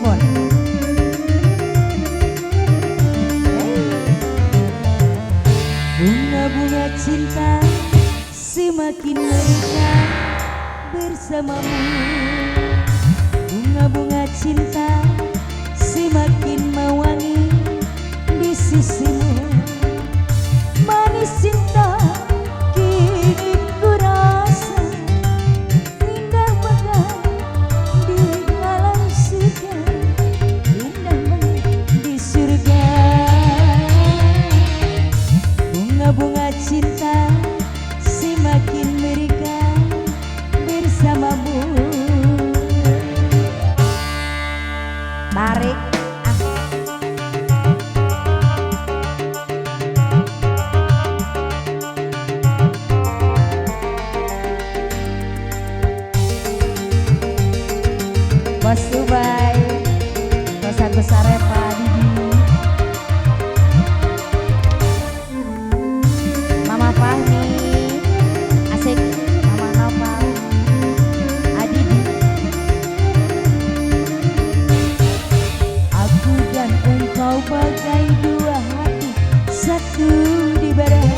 Cirebon. Bunga-bunga cinta semakin mekar bersamamu. Bunga-bunga cinta semakin mewangi di sisimu. Manis cinta kini ku rasa, indah banget di alam surga, indah banget di surga. Bunga-bunga cinta semakin mekar bersamamu. Tarik Bos Dubai, kosan besar Pak Didi, Mama Fahmi, asik, Mama Nopal, Adidi. Aku dan engkau bagai dua hati, satu di barat.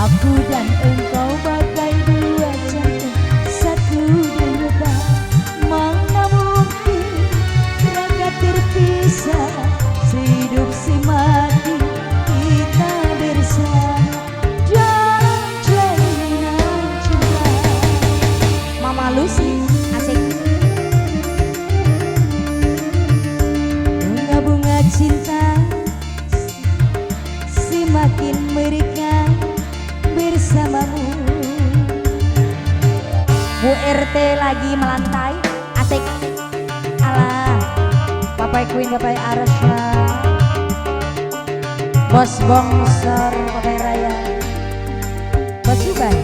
Aku dan engkau bagai dua jantung, satu di lebar. Mana mungkin mereka terpisah, sehidup semati kita bersama dalam jalinan cinta. Mama Lucy, asik. Bunga-bunga cinta semakin mekar bersamamu. Bu RT lagi melantai, asik. Alah, Bapak Queen, Bapak Arsha, Bos Bongsor, Bapak Raya, Bos Subay,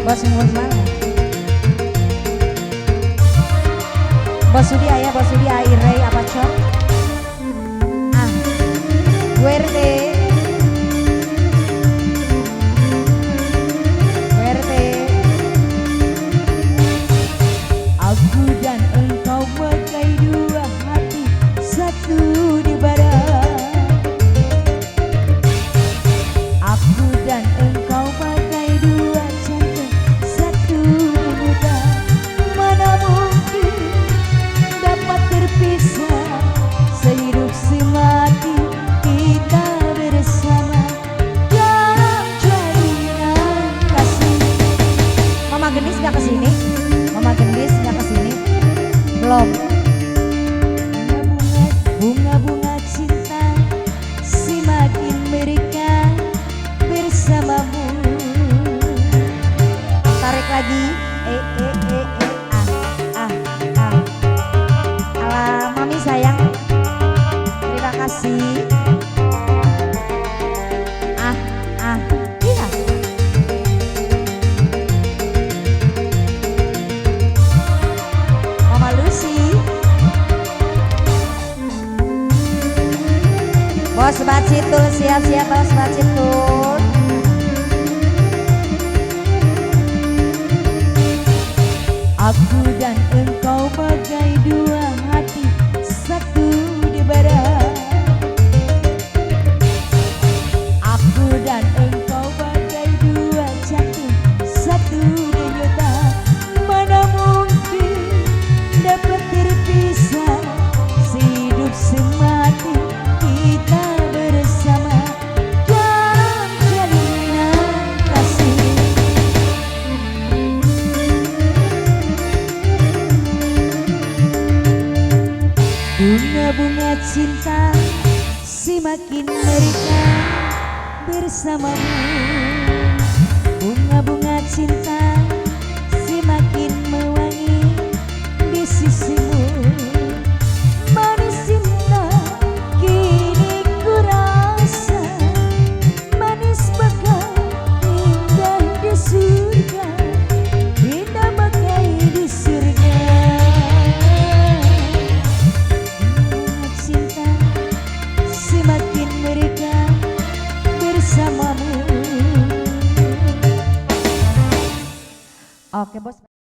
Bos mana? Bos Sudi Ayah, Bos Sudi Aire, apa cok? Bu RT, aku dan engkau bagai dua hati, satu di barat. Aku dan engkau bagai dua jantung, satu di muda. Mana mungkin dapat terpisah, sehidup semati kita bersama dalam jalinan kasih. Mama Gendis gak kesini? Mama Gendis gak kesini? Belum. Bunga-bunga cinta semakin mekar bersamamu. Tarik lagi. Alah, mami sayang, terima kasih. Iya. Mama Lucy, Bos Bacitul, siap-siap Bos Bacitul. Aku dan engkau bagai dua hati, satu di barat. Aku dan engkau bagai dua jantung, satu di nyata. Mana mungkin dapat terpisah, sehidup semati kita bersama dalam jalinan kasih. Bunga-bunga cinta semakin mekar bersamamu. Bunga-bunga cinta semakin mewangi di sisimu. Manis cinta kini ku rasa, manis bagai indah di surga, indah bagai di surga. Bunga cinta semakin mekar bersamamu. Oke bos.